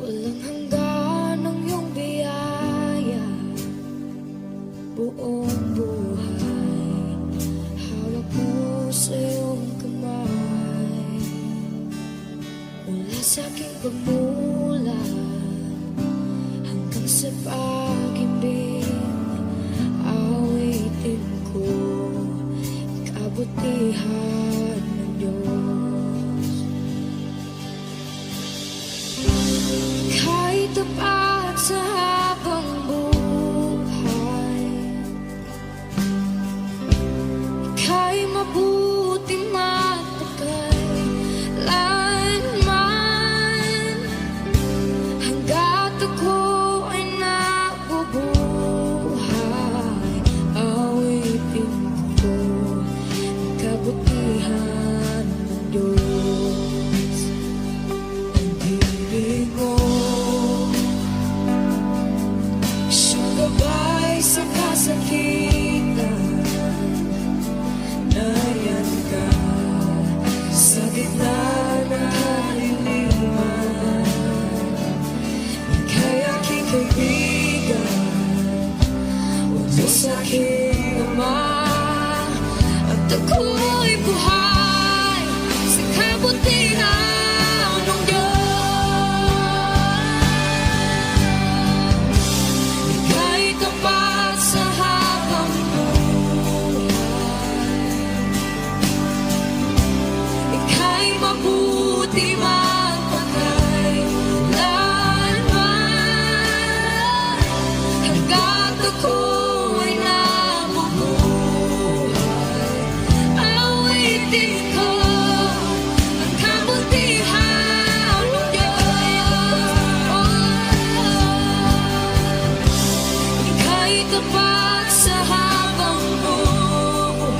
Walang hanggan ang iyong biyaya, buong buhay hawak mo sa iyong kamay. Mula sa aking pagmulat hanggang sa pag-ibig, awitin ko kabutihan ng Diyos. Kahit tapat sa habang buhay, ika'y mabuti magpakailanman. Hanggat ako ay nabubuhay, awitin ko ang kabutihan ng Diyos. Ang ibig mo, siyang gabay sa kasakitan. Nariyan ka sa gitna ng kaliliman. Ika'y aking kaibigan, Diyos aking Ama, at ako'y buhay sa kabutihan ng Diyos. Ika'y tapat sa habang buhay, ika'y mabuti magpakailanman. Hanggat ako ay nabubuhay, awitin ko ang kabutihan ng Diyos. Ika'y tapat sa habang buhay,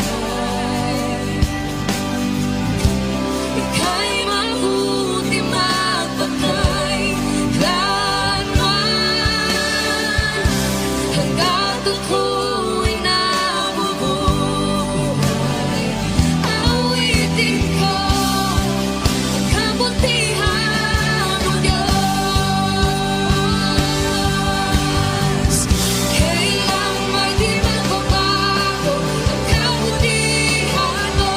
ika'y mabuti magpakailanman. Hanggat ako ay nabubuhay, awitin ko ang kabutihan ng Diyos. Kailan may di magbabago ang kabutihan mo.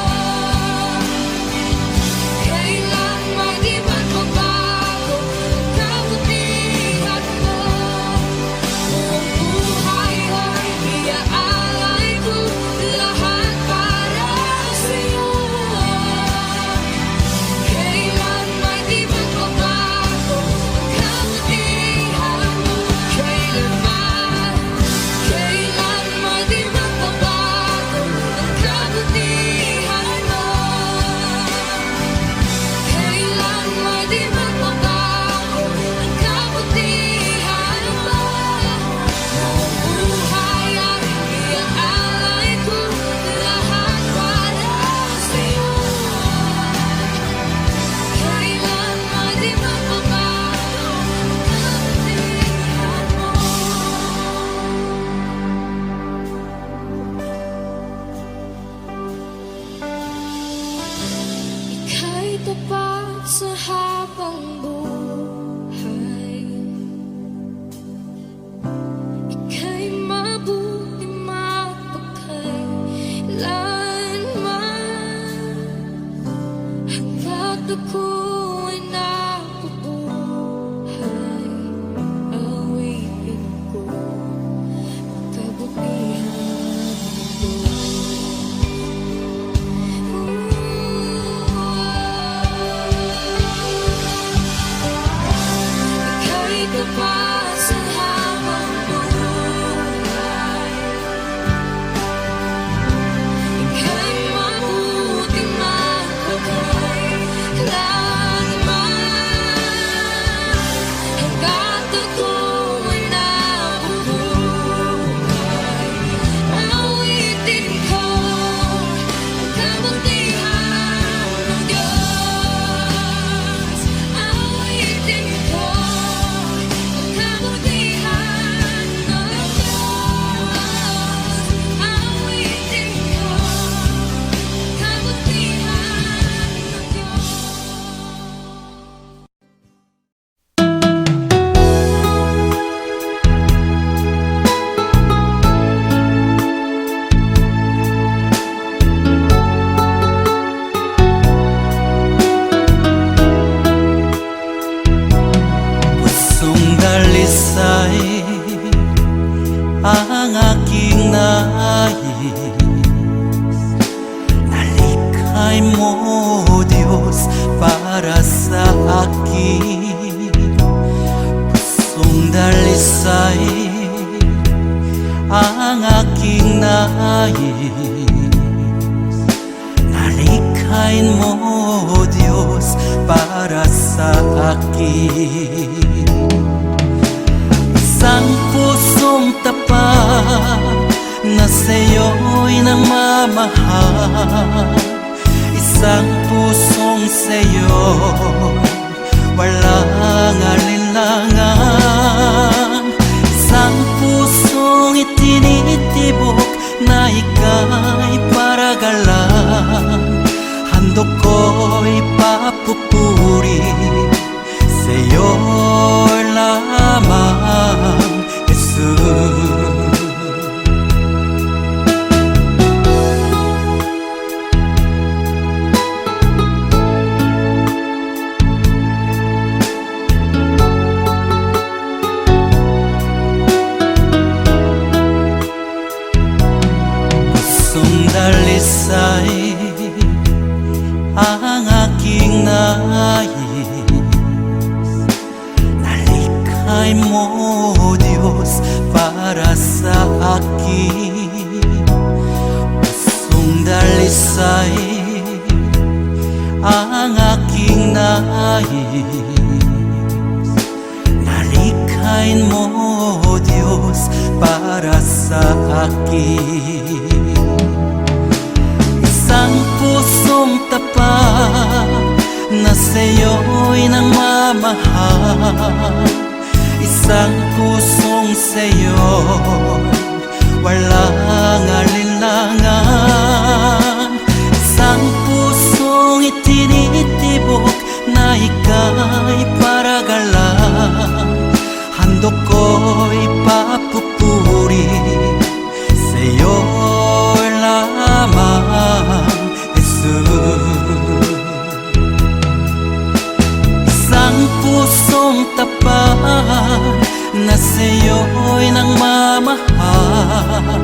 Kailan may di magbabago ang kabutihan mo. Buong buhay ay iaalay ko lahat para sa'yo. Kailan may di magbabago ang kabutihan mo. Kailan may di magbabago ang kabutihan mo. Kailan may di magbabago ang kabutihan mo. Buong buhay ay iaalay ko lahat para sa'yo. Kailan may di magbabago ang kabutihan mo. Ika'y tapat sa habang buhay, ika'y mabuti magpakailanman. Hanggat ako ay nabubuhay, awitin ko ang kabutihan ng Diyos. Ika'y tapat sa habang buhay, ika'y mabuti magpakailanman. mo Diyos para sa akin. Pusong dalisay ang aking nais. Nalikhain mo Diyos para sa akin. Isang pusong tapat na sa'yo'y namamahal. Isang pusong sa'yo walang alinlangan. Isang pusong itinitibok na ika'y paragalan. Handog ko'y papupuri sa'yo lamang, Jesus. Dalisay ang aking nais. Nalikhain mo Diyos para sa akin. Pusong dalisay ang aking nais. Nalikhain mo Diyos para sa akin. Isang pusong tapat na sa'yo'y nagmamahal. Isang pusong sa'yo walang alinlangan. Isang pusong itinitibok na ika'y paragalan. Handog ko'y papupuri sa'yo lamang, Jesus. Isang pusong tapat na sa'yo'y nagmamahal.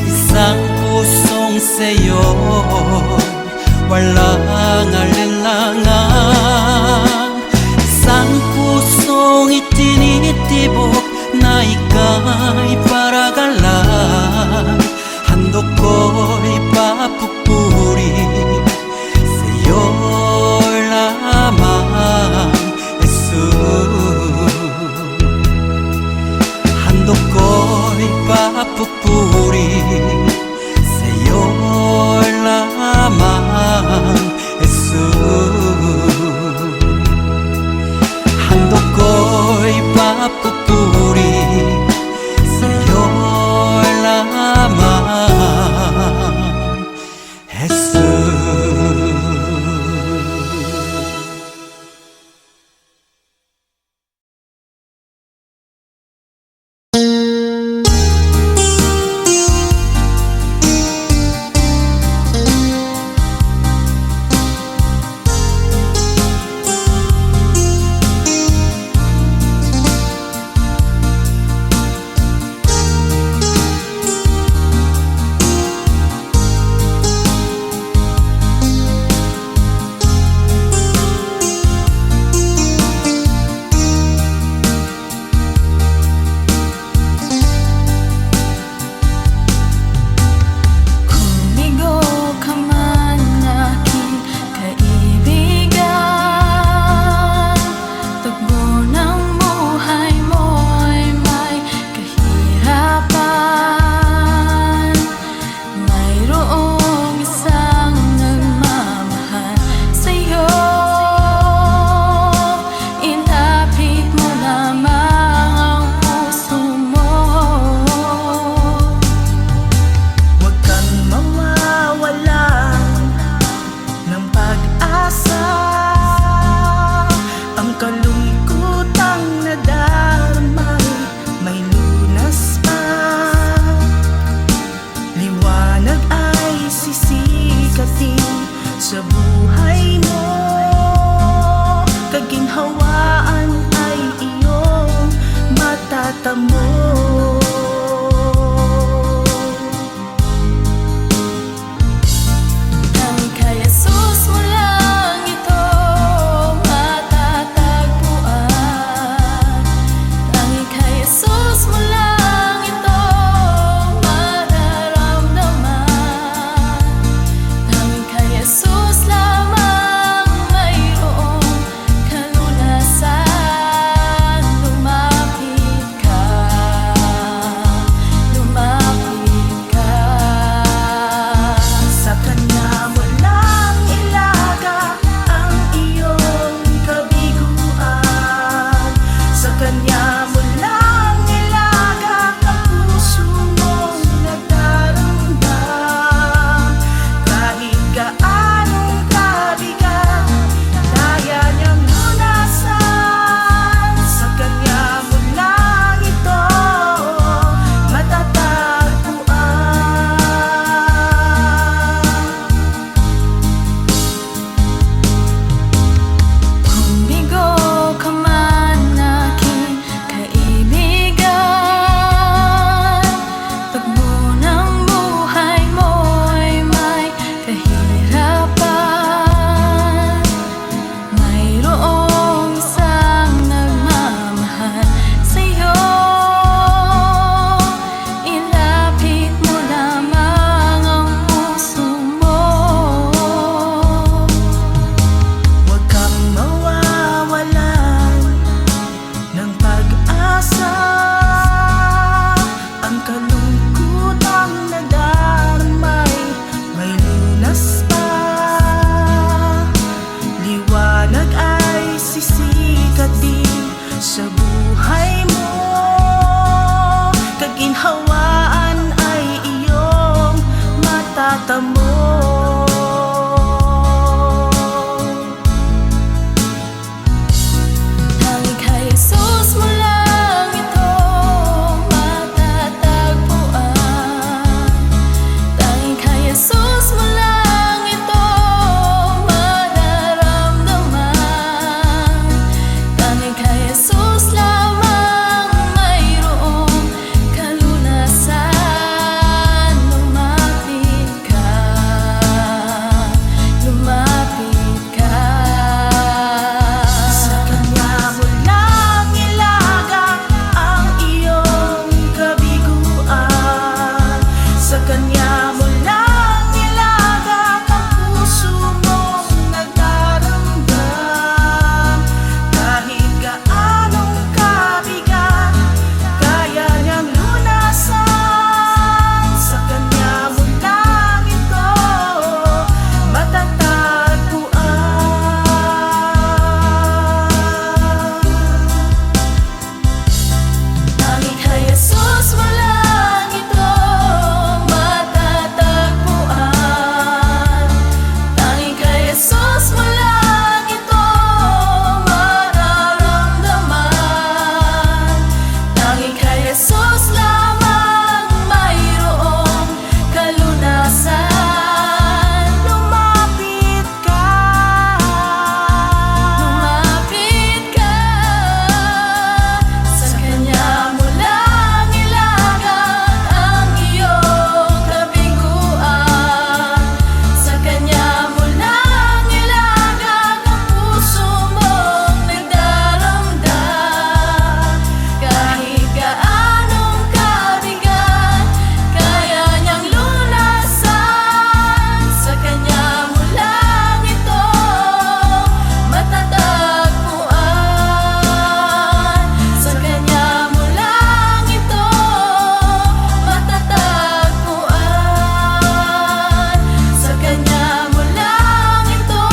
Isang pusong sa'yo walang alinlangan. Isang pusong itinitibok na ika'y paragalan. Handog ko'y papupuri sa'yo lamang, Jesus. Handog ko'y papupuri sa'yo lamang, Jesus. Handog ko'y papupuri sa'yo lamang. Tanging kay Jesus mo lang ito matatagpuan. Tanging kay Jesus mo lang ito mararamdaman. Tanging kay Jesus lamang mayroong kalunasan. Lumapit ka, lumapit ka. Sa Kanya mo lang ilagak ang iyong kabiguan. Sa Kanya mo lang ilagak ang puso mong nagdaramdam. Kahit gaanong kabigat, kaya niyang lunasan. Sa Kanya mo lang ito matatagpuan. Tanging kay Jesus mo lang ito matatagpuan. Tanging kay Jesus mo lang ito mararamdaman. Tanging kay Jesus lamang mayroong kalunasan. Lumapit ka, Lumapit ka, sa Kanya mo lang ilagak ang iyong kabiguan. Sa Kanya mo lang ilagak ang puso mong nagdaramdam. Kahit gaanong kabigat, kaya niyang lunasan. Sa Kanya mo lang ito matatagpuan. Sa Kanya mo lang ito matatagpuan. Sa Kanya mo lang ito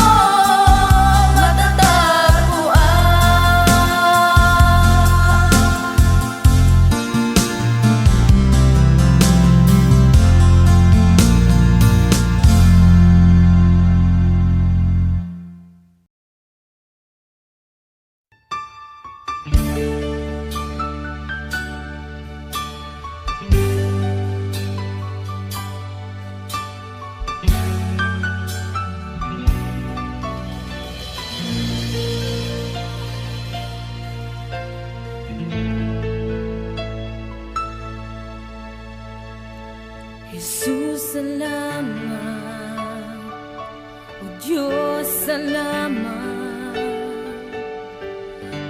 Jesus, salamat. O Diyos, salamat.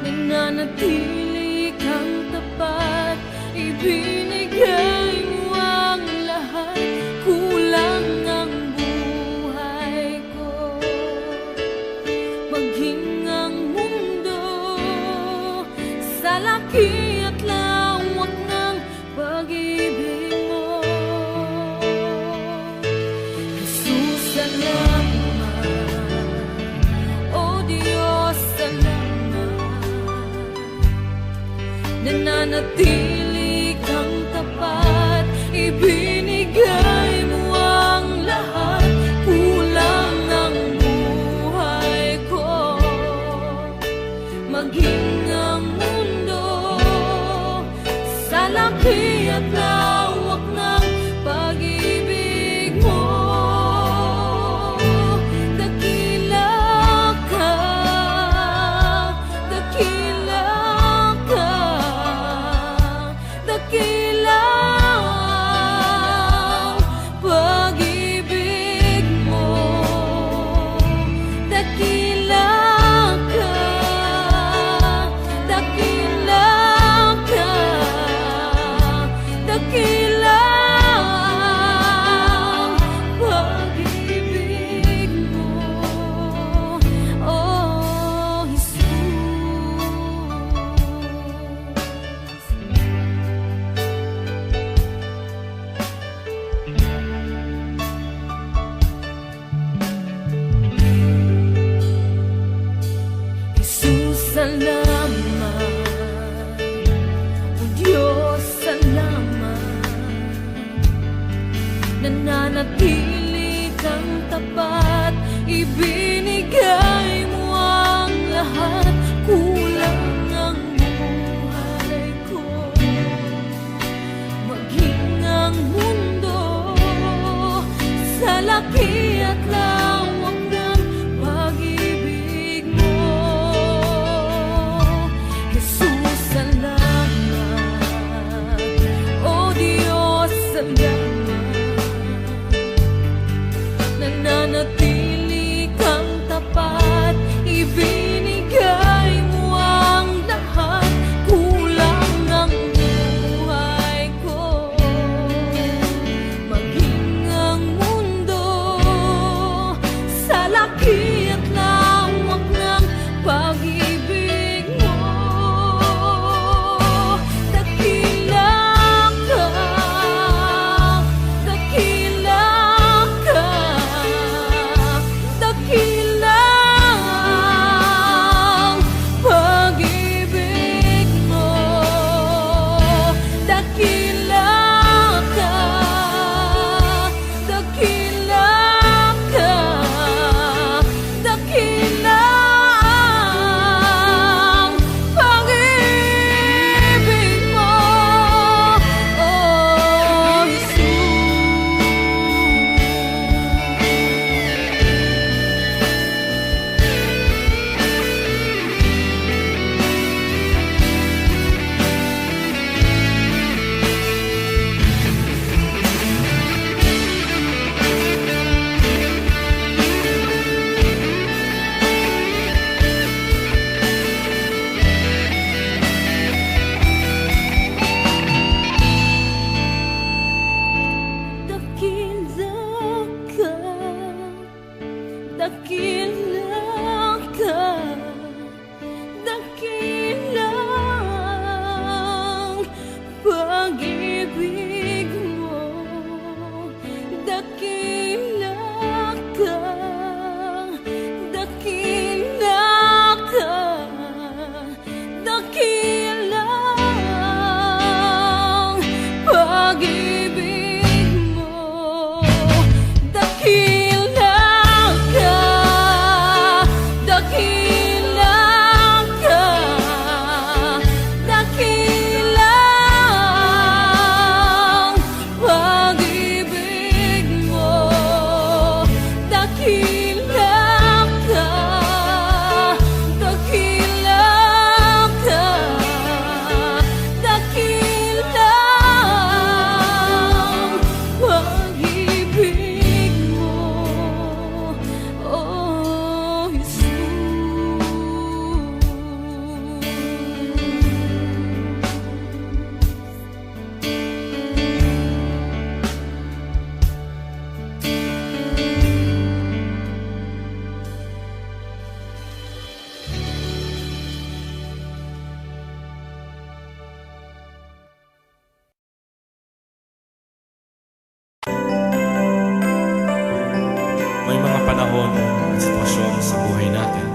Nananatili kang tapat, ibinigay mo ang lahat. Kulang ang buhay ko, maging ang mundo sa laki at lawak ng pag-ibig mo. Jesus, salamat. O Diyos, salamat. Nananatili kang tapat, ibinigay mo ang lahat. Kulang ang buhay ko, maging ang mundo sa laki at lawak ng pag-ibig mo. Dakila ka, dakila ka, at lawak ng pag-ibig mo. Jesus, salamat. O Diyos, salamat. Nananatili kang tapat, ibinigay mo ang lahat. Kulang ang buhay ko, maging ang mundo sa laki at lawak ng pag-ibig mo. Dakila ka, dakila ka, dakila ang pag-ibig mo. Dakila ka, dakila ka, dakila ang pag-ibig mo, oh dakila ka, dakila ang pag-ibig mo. Dakila ka, dakila ka, dakila ang pag-ibig mo. Dakila ka, dakila ka, dakila ang pag-ibig mo. Dakila ka, dakila ka, dakila ang pag-ibig mo, oh Jesus. May mga panahon at sitwasyon sa buhay natin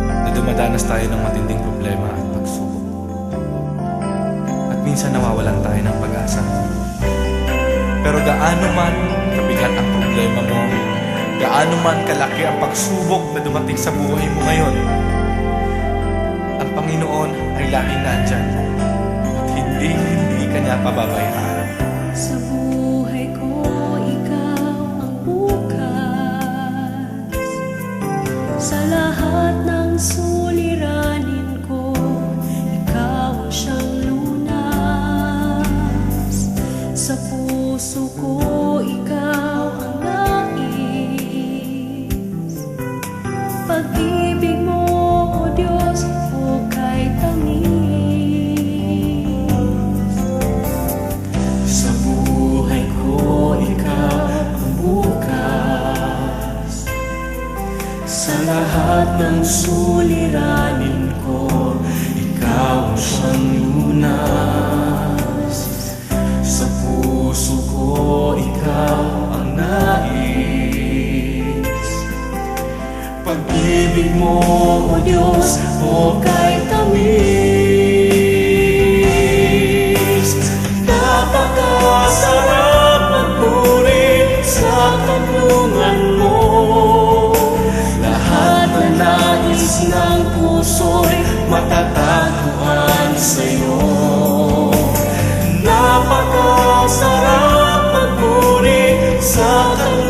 na dumadanas tayo ng matinding problema at pagsubok. At minsan nawawalan tayo ng pag-asa. Pero gaano man kabigat ang problema mo, gaano man kalaki ang pagsubok na dumating sa buhay mo ngayon, ang Panginoon ay laging nandyan at hindi ka niya pababayaan. Sa buhay ko, ikaw ang bukas. Sa lahat ng suliranin ko, ikaw ang siyang lunas. Sa puso ko, ikaw ang nais. Pag-ibig mo, O Diyos, hukay tamis. Sa buhay ko, ikaw ang bukas. Sa lahat ng suliranin ko, ikaw ang siyang lunas. Sa puso ko, ikaw ang nais. Pag-ibig mo, O Diyos, hukay tamis. Napakasarap magpuri sa kanlungan mo. Lahat na nais ng puso'y matatagpuan sa'yo. Napakasarap magpuri sa kanlungan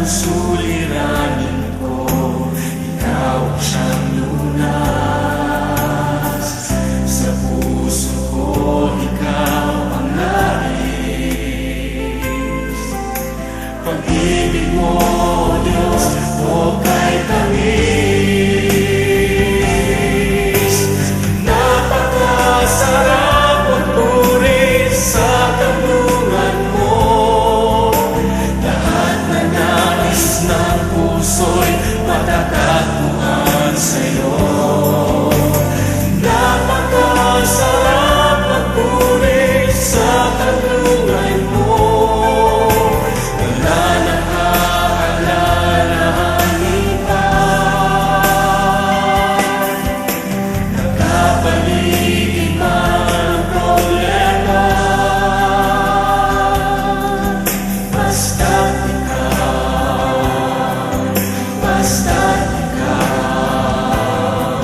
ang suliranin ko, ikaw ang siyang lunas. Sa puso ko, ikaw ang nais. Pag-ibig mo, Diyos, o kay tamis. Napakasarap magpuri sa kanlungan mo. Lahat na nais ng puso'y matatagpuan sa'yo. Napakasarap magpuri sa kanlungan mo. Wala nang aalalahanin pa. Nakapaligid man ang problema. Basta't ikaw, basta't ikaw,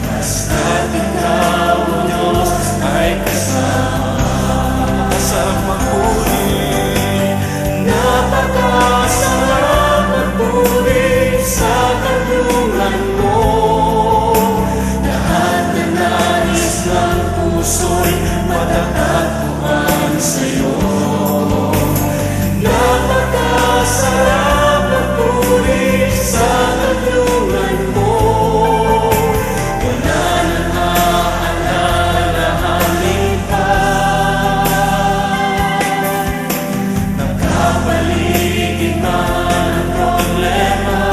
basta't ikaw, O Diyos, ay kasama. Sarap magpuri, napakasarap magpuri sa kanlungan mo. Lahat na nais ng puso'y matatagpuan sa'yo. Napakasarap magpuri sa kanlungan mo. Wala nang aalalahanin pa. Nakapaligid man ang problema.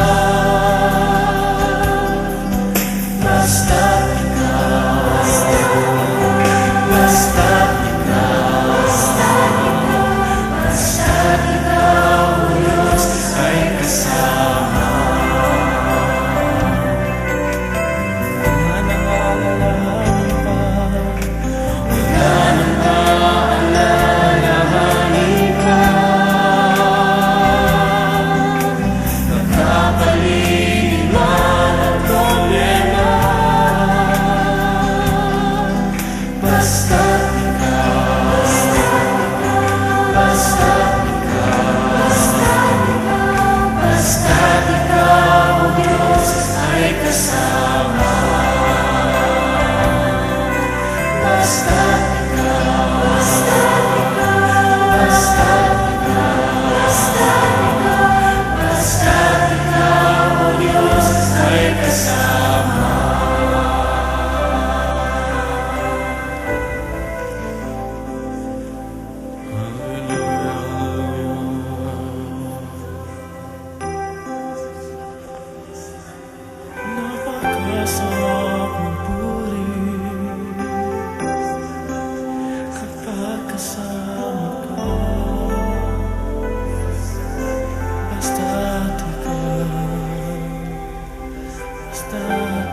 Basta't ikaw, basta't ikaw, basta't ikaw, O Diyos, ay kasama. Wala nang aalalahanin pa. Wala nang aalalahanin pa. Nakapaligid man ang problema. Basta't ikaw, basta't ikaw, basta't ikaw, O Diyos, ay kasama. Basta't ikaw, basta't ikaw, O Diyos, ay kasama. Napakasarap magpuri kapag kasama ka. Basta't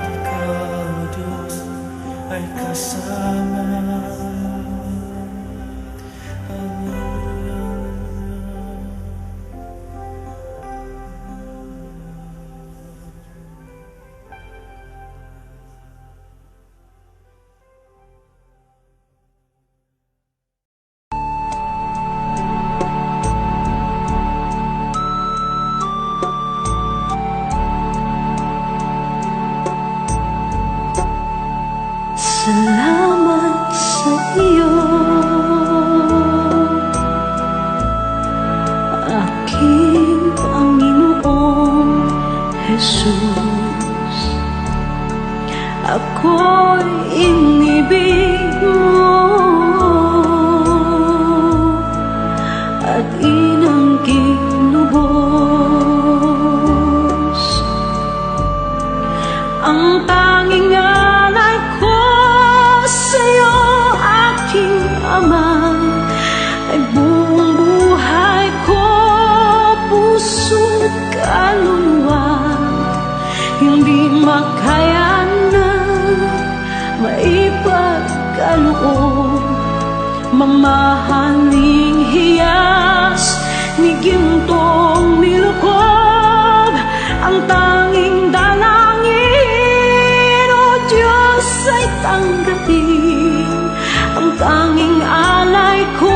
ikaw, O Diyos, ay kasama. Salamat sa iyo, aking Panginoong Jesus. Ako'y inibig mo at inangging lubos. Ang tanging alay ko sa'yo, aking Ama, ay buong buhay ko, puso't kaluluwa. Hindi makayanan, maipagkaloob, mamahaling hiyas ni gintong nilukob. Ang tanging dalangin, O Diyos, ay tanggapin. Ang tanging alay ko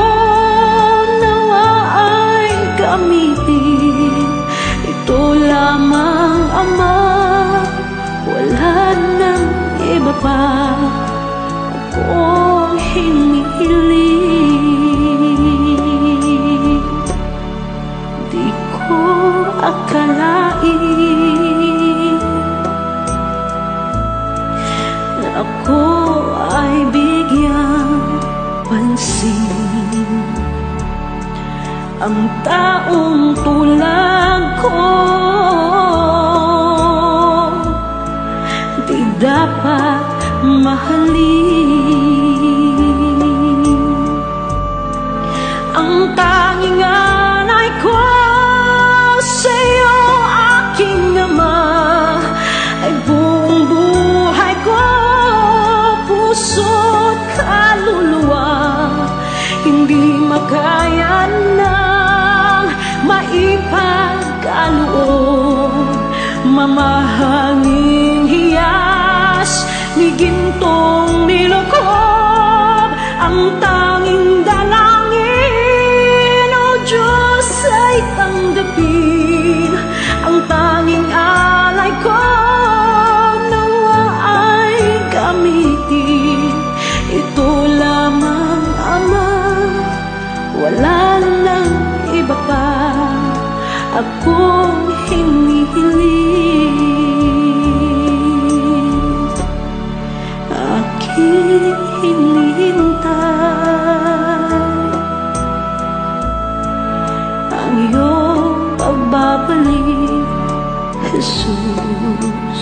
nawa ay gamitin lamang Ama, wala nang iba pa akong hinihiling. Di ko akalain na ako ay bigyang pansin. Ang taong tulad ko di dapat mahalin. Ang tanging alay ko sa'yo, aking Ama, ay buong buhay ko, puso't kaluluwa. Hindi makaya ng maipagkaloob, mamahalin hiyas ni gintong nilokob. Ang tanging dalangin, O Diyos, ay tanggapin. Ang tanging alay ko nawa ay gamitin. Ito lamang Ama, wala nang iba pa akong hinihiling. Aking hinihintay ang iyong pagbabalik, Jesus.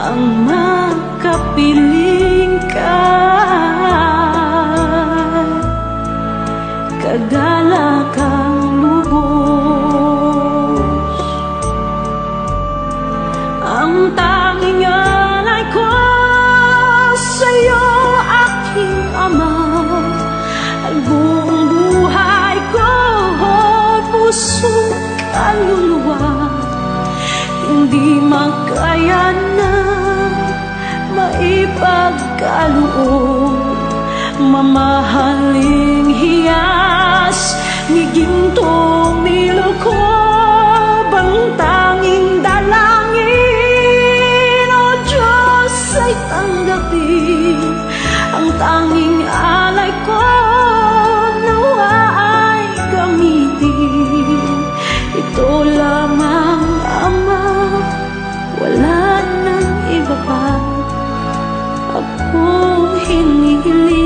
Ang makapiling ka, kagalakang lubos. Ang tanging alay ko sa'yo, aking Ama, ay buong buhay ko, puso, kaluluwa. Hindi makaya na maipagkaloob, mamahaling hiyas ni gintong nilokob. Ang tanging dalangin, O Diyos, ay tanggapin. Ang tanging alay ko nawa ay gamitin. Ito lamang Ama, wala nang iba pa akong hinihiling.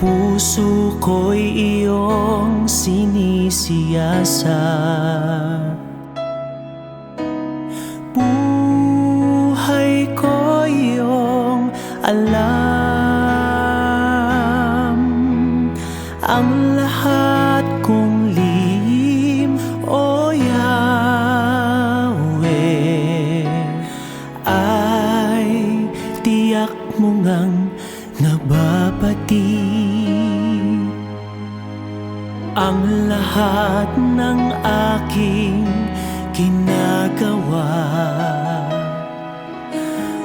Puso ko'y iyong sinisiyasat, buhay ko iyong alam. Ang lahat kong lihim, O Yahweh, ay tiyak mo ngang nababati. Ang lahat ng aking ginagawa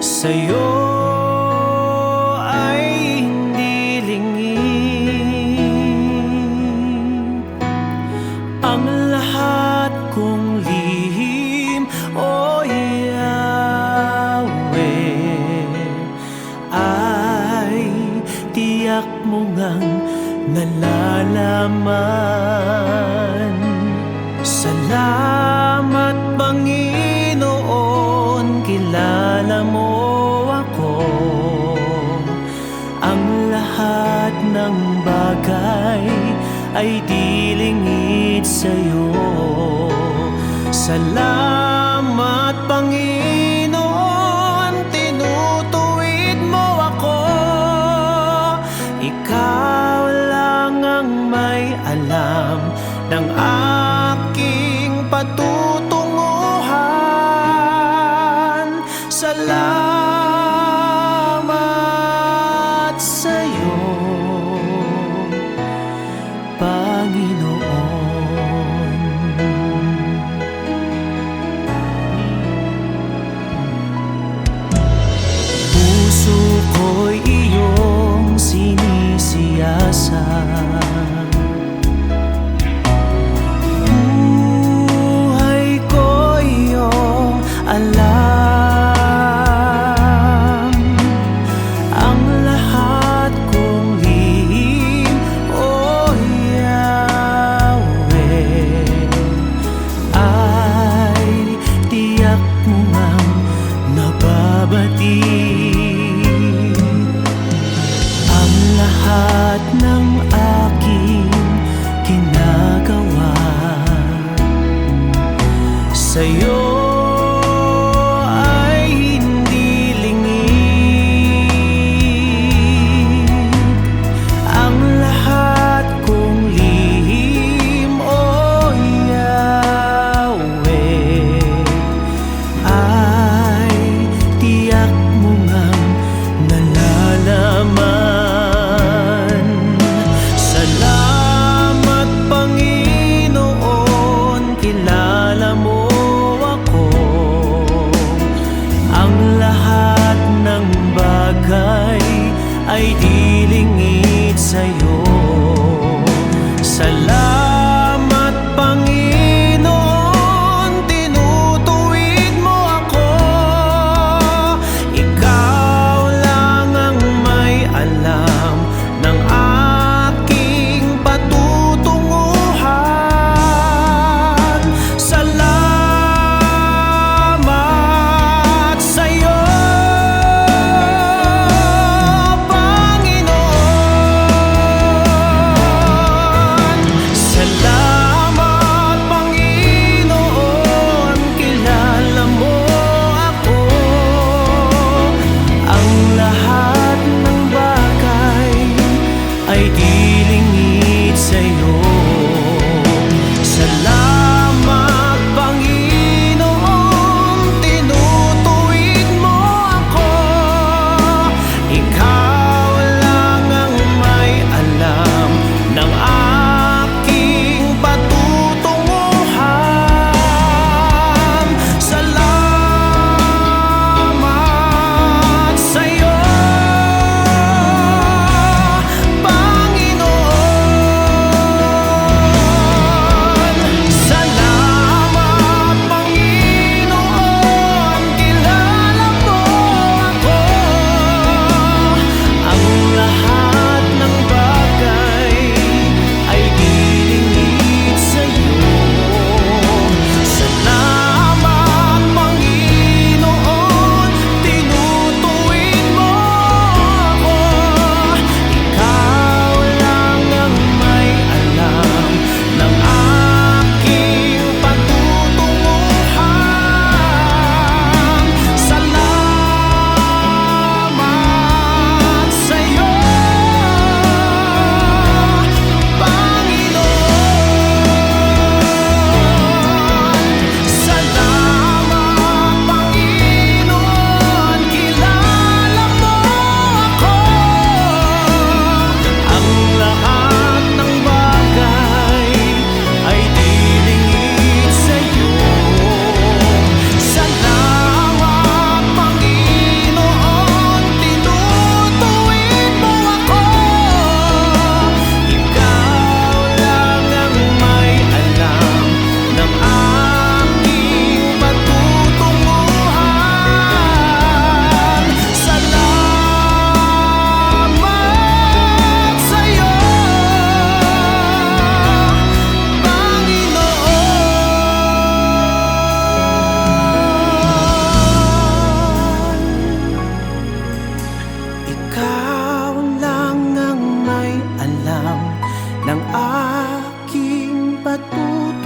sa'yo ay hindi lingid. Ang lahat kong lihim, O Yahweh, ay tiyak mo ngang nalalaman. Salamat, Panginoon, kilala mo ako. Ang lahat ng bagay ay di lingid sa'yo. Salamat, Panginoon, tinutuwid mo ako. Ikaw lang ang may alam ng aking patutunguhan. Salamat sa'yo, Panginoon. Puso ko'y iyong sinisiyasat, buhay ko iyong alam. Ang lahat kong lihim, O Yahweh, ay tiyak mo ngang nababati. Ang lahat ng aking ginagawa sa'yo ay hindi lingid. Ang lahat kong lihim, O Yahweh, ay tiyak mo ngang nalalaman. Salamat, Panginoon, kilala mo ako. Ang lahat ng bagay ay di lingid sa'yo. Salamat, Panginoon, tinutuwid mo ako. Ikaw lang ang may alam ng aking patutunguhan. Salamat sa'yo, Panginoon. Salamat, Panginoon, kilala mo ako. Ang lahat ng bagay ay di lingid sa'yo. Salamat, Panginoon, tinutuwid mo ako. Ikaw lang ang may alam ng aking patutunguhan. Salamat sa'yo, Panginoon. Salamat, Panginoon, kilala mo ako. Ang lahat ng bagay ay di lingid sa'yo. Salamat, Panginoon, tinutuwid mo ako. Ikaw lang ang may alam ng aking patutunguhan. Salamat sa'yo, Panginoon. Salamat, Panginoon, kilala mo ako. Ang lahat ng bagay ay di lingid sa'yo. Salamat, Panginoon, tinutuwid mo ako. Ikaw lang ang may alam ng aking patutunguhan. Salamat sa'yo, Panginoon. Ikaw lang ang may alam ng aking patutunguhan.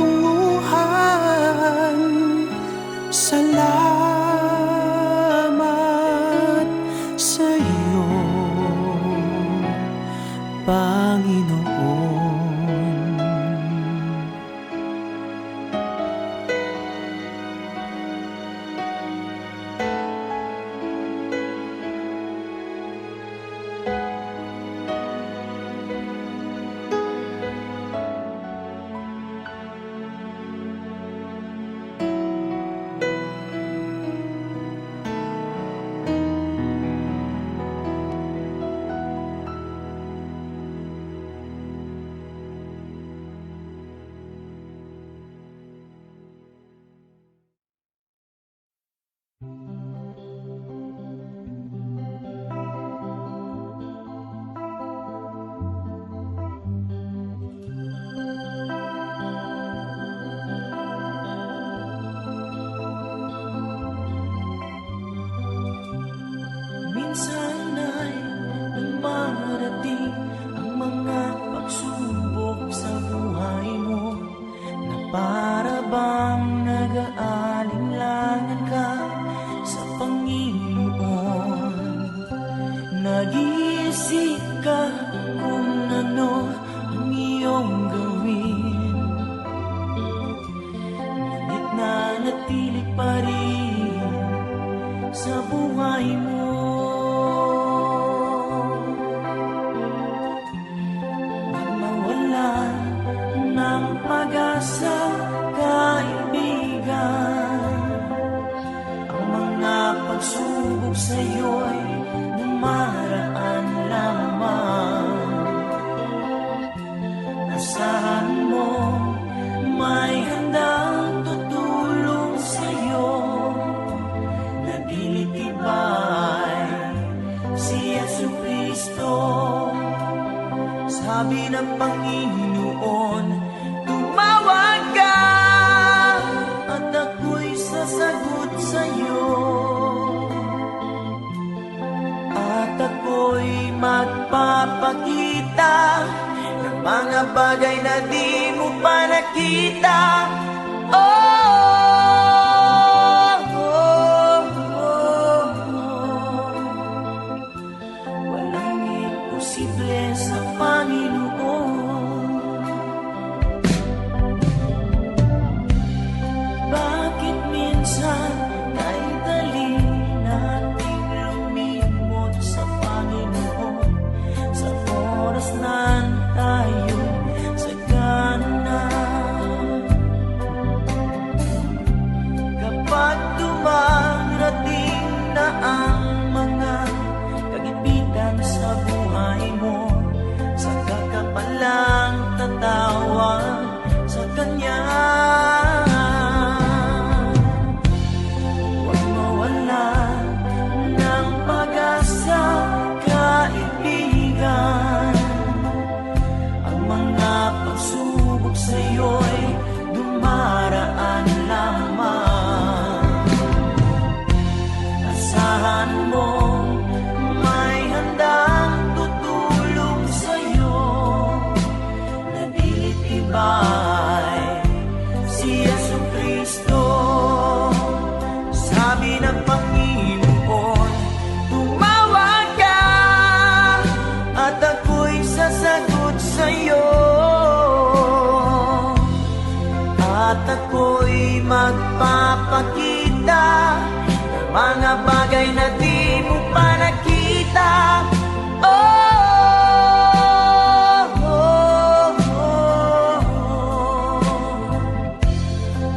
minsan ay dumarating ang mga pagsubok sa buhay mo, na para bang nag-aalinlangan ka sa Panginoon. Nag-iisip ka kung ano ang iyong gawin, ngunit nanatili pa rin sa buhay mo. Huwag mawalan ng pag-asa, kaibigan. Ang mga pagsubok sa'yo'y dumaraan lamang. Asahan mo may handang tutulong sa'yo, nagilitibay si Jesucristo. Sabi ng Panginoon, tumawag ka at ako'y sasagot sa'yo, at ako'y magpapakita ng mga bagay na di mo pa nakita. Walang imposible sa Panginoon. Bakit minsan ay dali nating lumimot sa Panginoon, sa oras na tayo sagana? Kapag dumarating na ang mga kagipitan sa buhay mo, saka ka palang tatawag sa Kanya. Huwag mawalan ng pag-asa, kaibigan. Ang mga pagsubok sa'yo'y dumaraan lamang. Asahan mo may handang tutulong sa'yo, nagilitibay si Jesucristo. Sabi ng Panginoon, tumawag ka at ako'y sasagot sa'yo, at ako'y magpapakita ng mga bagay na di mo pa nakita.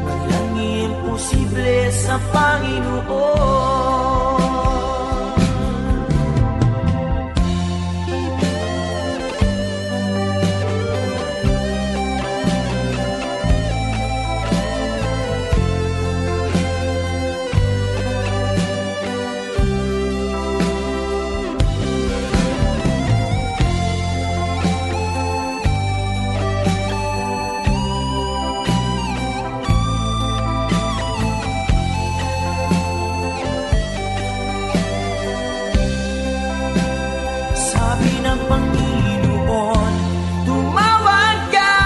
Walang imposible sa Panginoon. Sabi ng Panginoon, tumawag ka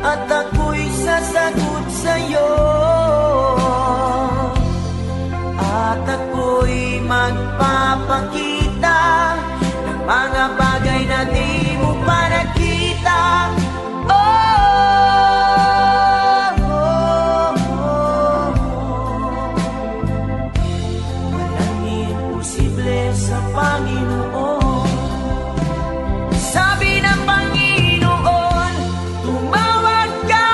at ako'y sasagot sa'yo, at ako'y magpapakita ng mga bagay na di mo pa nakita. Walang imposible sa Panginoon. Sabi ng Panginoon, tumawag ka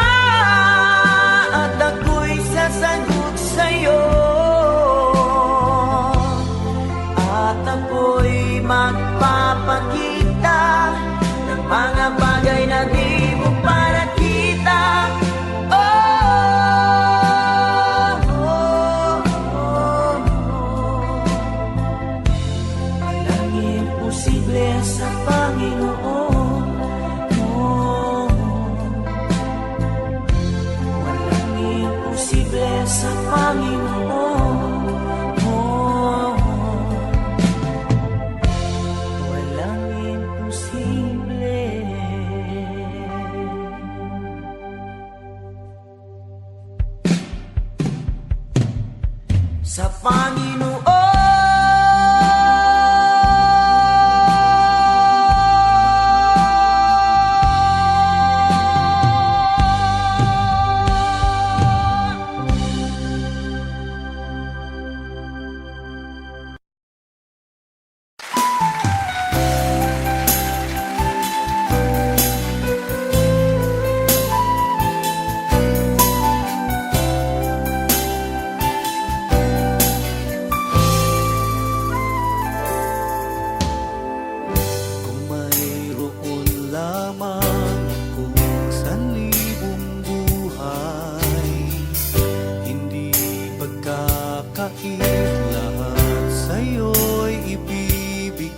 at ako'y sasagot sa'yo, at ako'y magpapakita ng mga bagay na di mo pa nakita. Walang imposible sa Panginoon. Walang imposible sa Panginoon.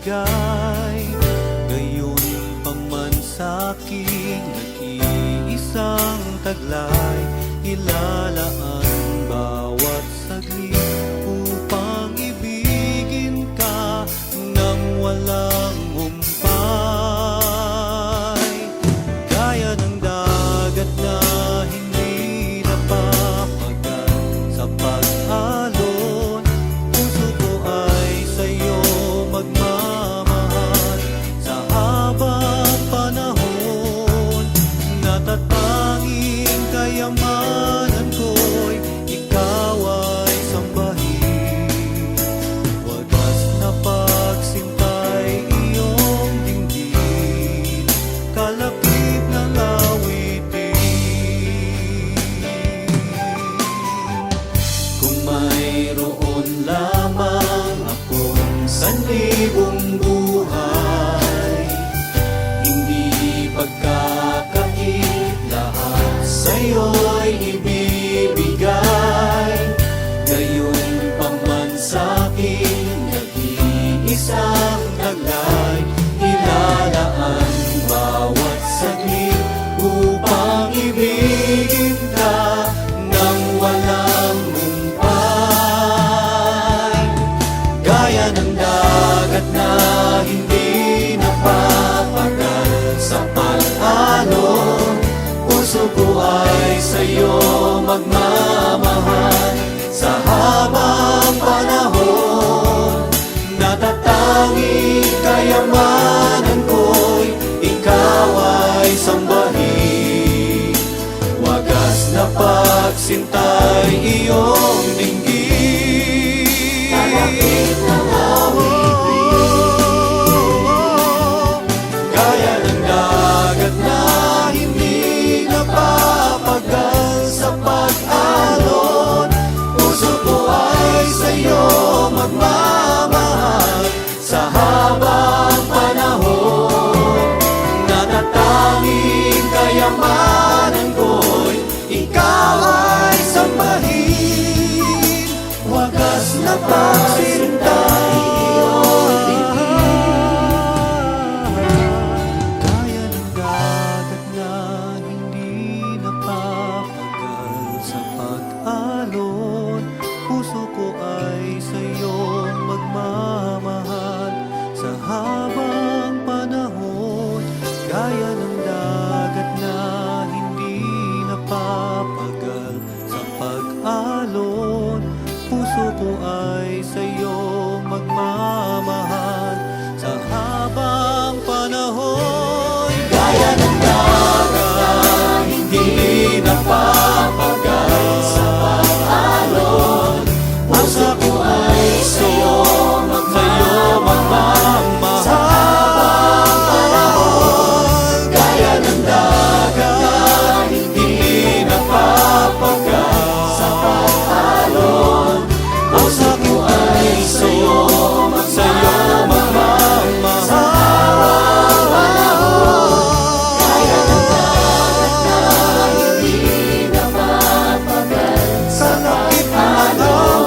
ibibigay. Gayon pa man sa'king nag-iisang taglay, ilalaan bawat saglit upang ibigin ka nang walang humpay. Gaya ng dagat na hindi napapagal sa pag-alon, puso ko ay sa'yo magmamahal sa habang panahon. Natatanging kayamanan ko'y ikaw ay sambahin. Wagas na pagsintay iyong dinggin, kalapit ng awitin. Kung mayroon lamang akong sanlibong buhay, hindi pagkakait, lahat sa'yo'y ibibigay. Gayon pa man sa'kin nag-iisang taglay, ilalaan bawat saglit upang ibigin ka nang walang humpay. Gaya ng dagat na hindi napapagal sa pag-alon, puso ko ay sa'yo magmamahal sa habang panahon. Natatanging kayamanan ko'y ikaw ay sambahin. Wagas na pagsintay iyong dinggin, kalapit ng gaya ng dagat na hindi napapagal sa pag-alon, puso ko ay sa'yo magmamahal sa habang panahon. Natatanging kayamanan ko'y ikaw ay sambahin. Wagas na pagsintay iyong gaya ng dagat na hindi napapagal sa pag-alon, puso ko ay sa'yo magmamahal sa habang panahon. Gaya ng dagat na hindi napapagal sa pag-alon, puso ko ay sa'yo magmamahal sa habang panahon. Gaya ng dagat na hindi napapagal sa pag-alon, puso ko ay sa'yo magmamahal sa habang panahon. Gaya ng dagat na hindi napapagal sa pag-alon, puso ko ay sa'yo magmamahal sa habang panahon. Gaya ng dagat na hindi napapagal sa pag-alon,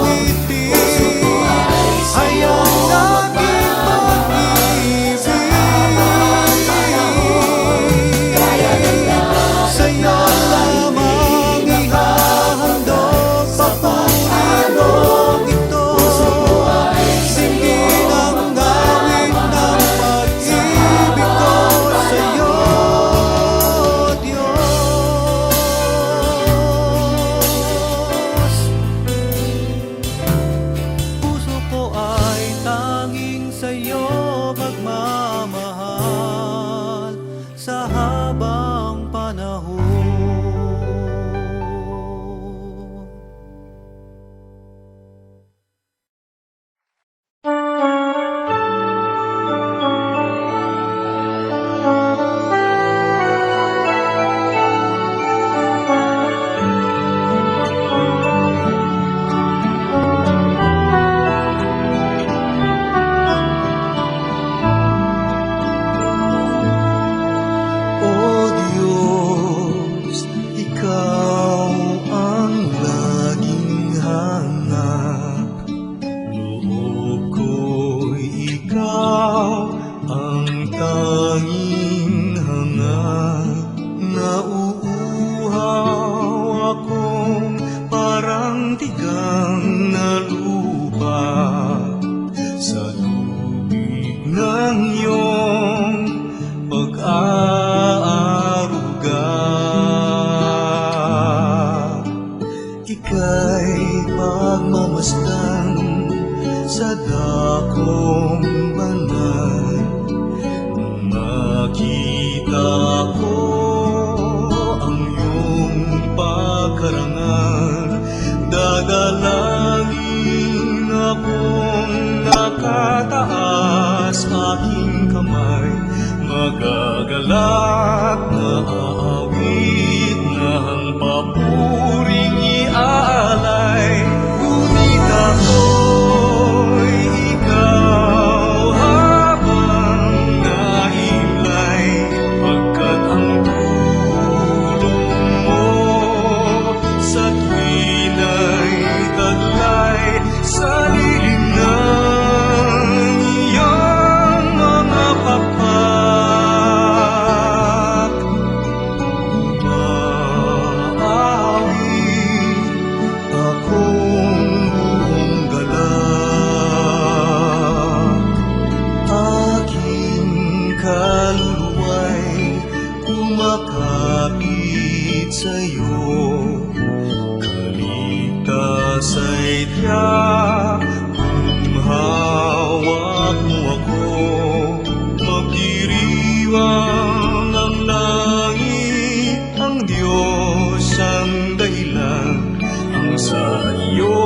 puso ko ay sa'yo mag-ibig. Gaya ng dagat sa'yo lamang ihahandog sa pag-alon ito. Puso ko ay sa'yo magmamahal ng pag-ibig ko sa'yo, Diyos. Puso ko ay tanging sa'yo magmamahal sa habang panahon. O ang iyong pag-aaruga. Ika'y pagmamasdan sa dakong banal. Nakita ko ang iyong pagkarangal. Dadalangin akong nakataas, aking kamay magagalak na aawit na ang papuring iaalay. Ngunit ako'y ikaw habang nahimlay, pagkat ang tulong mo sa tuwina'y taglay sa lilim ng iyong mga pakpak. Umaawit akong buong galak, aking kaluluwa'y kumakapit sa'yo. Kaligtas ay tiyak kung hawak mo ako. Magdiriwang ang langit, ang Diyos ang dahilan. Ang sa iyo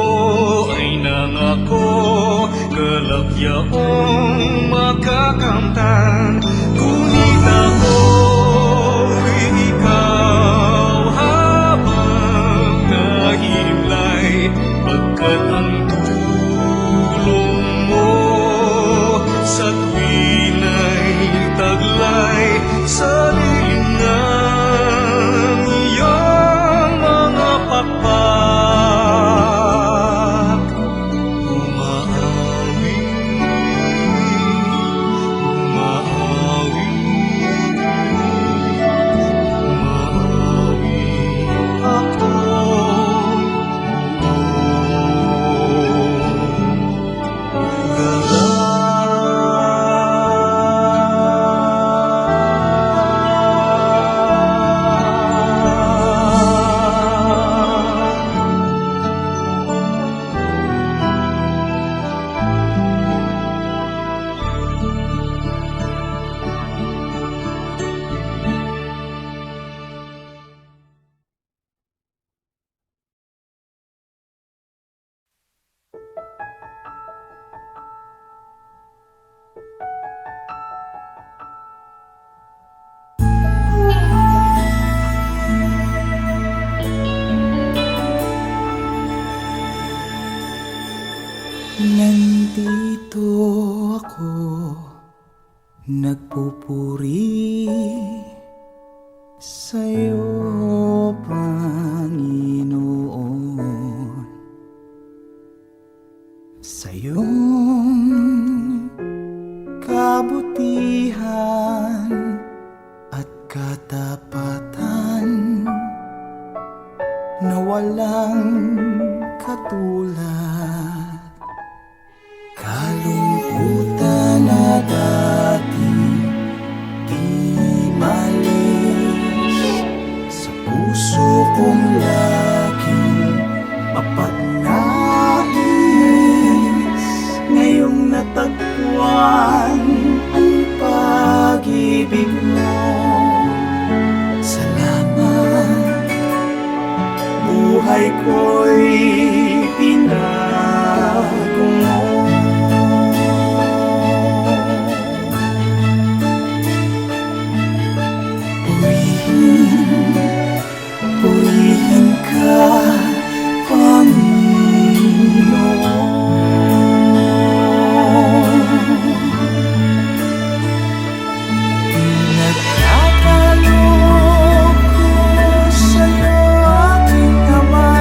ay nangako, kalagyaong makakamtan. Ngunit ako'y ikaw habang nahimlay, pagkat ang tulong mo sa tuwina'y taglay sa lilim ng iyong mga pakpak. Umaawit, umaawit, umaawit akong buong Nandito ako, nagpupuri sa'yo, Panginoon. Sa iyong kabutihan at katapatan na walang katulad. Kalungkutan na dati di malis sa puso kong laging mapagnais. Ngayong natagpuan ang pag-ibig mo, salamat. Buhay ko'y binago mo. Purihin ka, Panginoon. Nagkakaloob ko sa'yo, aking Ama,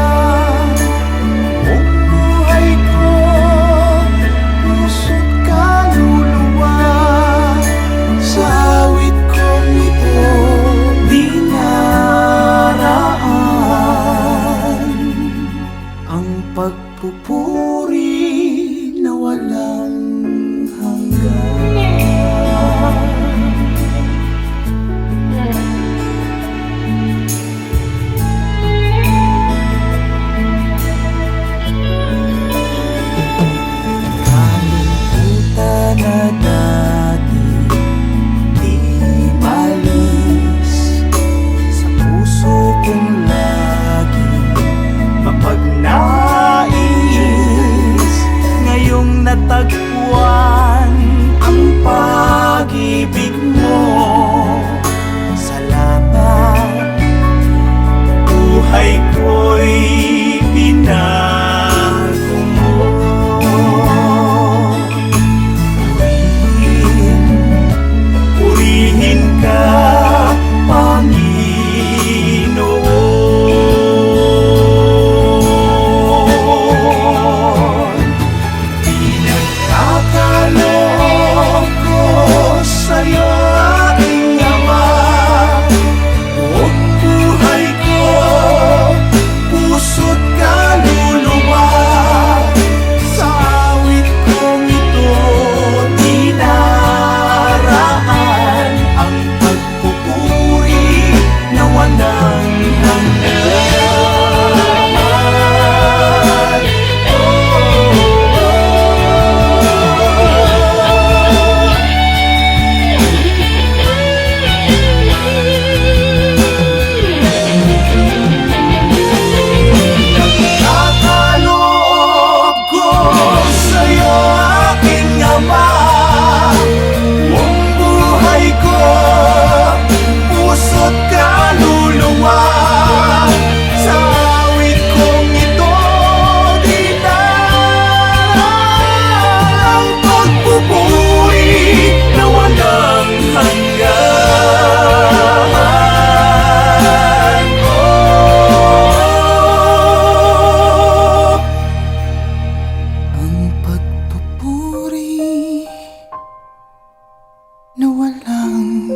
na walang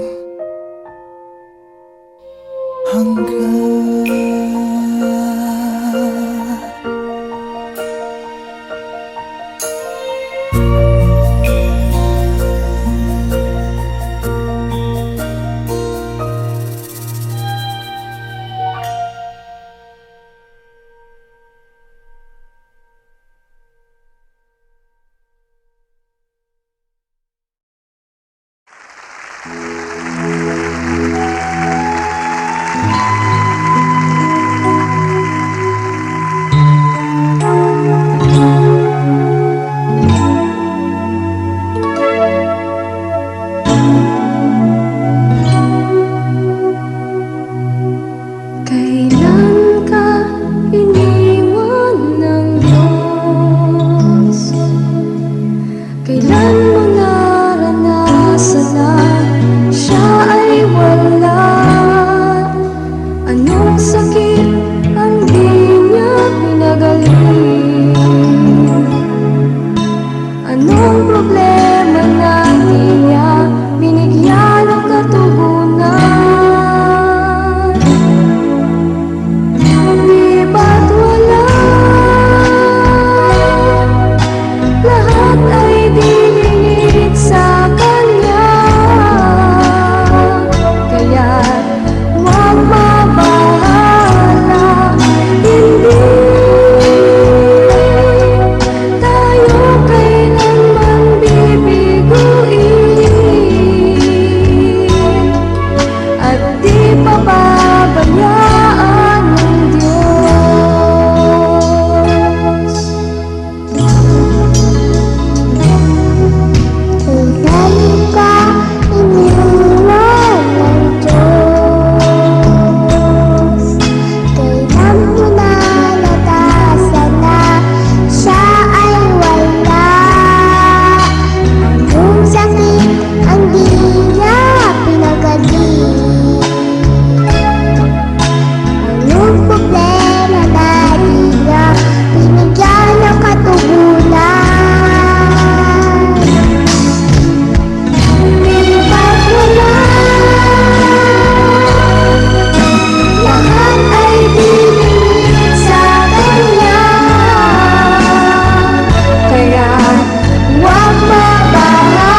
hanggan. Kailan ka iniwan ng Diyos? Kailan mo naranasan na siya ay wala? Anong sakit ang di niya pinagaling? Anong problema na di niya binigyan ng katugunan? Di ba't wala? Lahat ay diningit sa Kanya. Kaya't huwag mabahala. Hindi tayo kailanman bibiguin at di papabayaan ng Diyos. Kailan ka iniwan ng Diyos? Kailan mo nalatasan na siya ay wala? Anong sakit ang di niya pinagaling? Anong problema na di niya binigyan ng katugunan? Di ba't wala? Lahat ay diningit sa Kanya. Kaya huwag mabahala.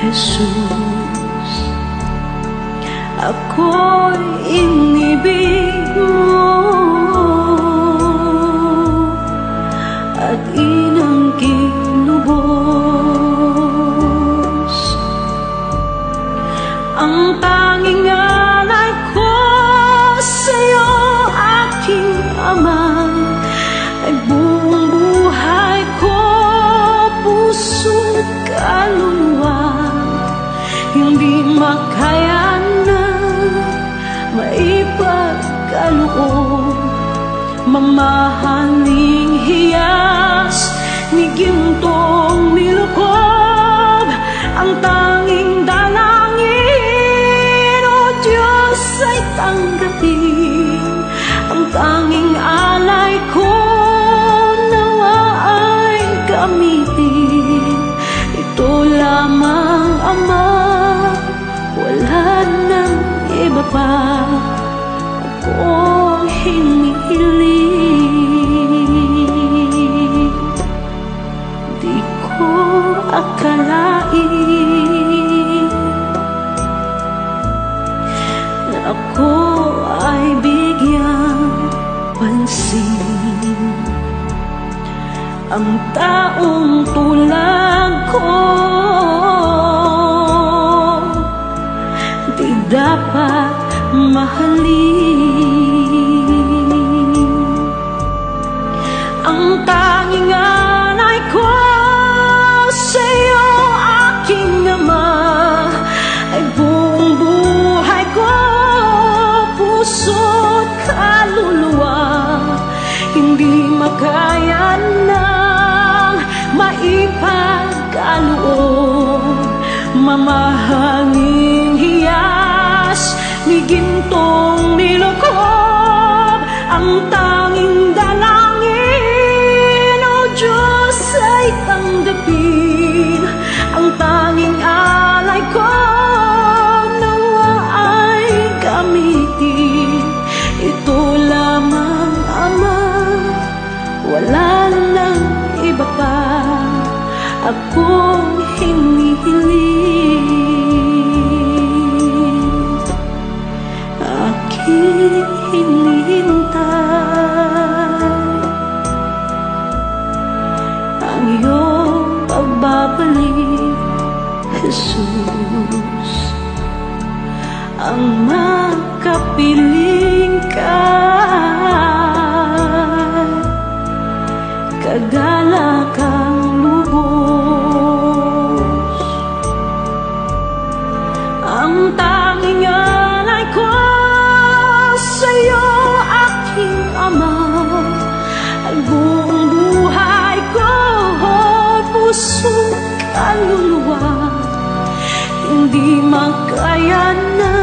Jesus. Ako'y inibig mo at inangkin lubos. Ang tanging alay ko sa'yo, aking Ama, ay buong buhay ko, puso't kaluluwa. Hindi makaya na maipagkaloob, mamahaling hiyas ni gintong nilukob. Ang tanging dalangin, O Diyos, ay tanggapin. Ang tanging alay ko, nawa ay gamitin. Ito lamang, Ama, wala nang iba pa akong hinihiling. Di ko akalain na ako ay bigyang pansin. Ang taong tulad ko di dapat mahalin. Ang tanging alay ko sa'yo, aking Ama, ay buong buhay ko, puso't kaluluwa. Hindi makaya nang maipagkaloob, mamahaling hiyas ni gintong nilukob. Ang tanging dalangin, O Diyos, ay tanggapin. Ang tanging alay ko, nawa ay gamitin. Ito lamang, Ama, wala nang iba pa akong hinihiling. Aking hinihintay ang iyong pagbabalik, Jesus. Ang makapiling ka, kagalakang lubos. Ang tanging alay ko sa'yo, aking Ama, ay buong buhay ko, puso't kaluluwa. Hindi makaya na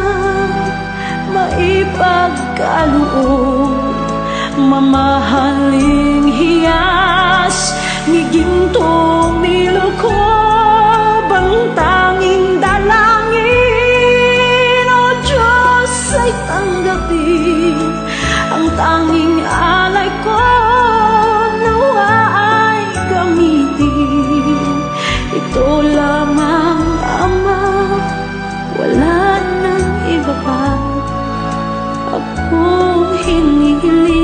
maipagkaloob, mamahaling hiyas ni gintong nilukob. Ang tanging dalangin, O Diyos, ay tanggapin. Ang tanging alay ko, nawa ay gamitin. Ito lamang, Ama, wala nang iba pa akong hinihiling.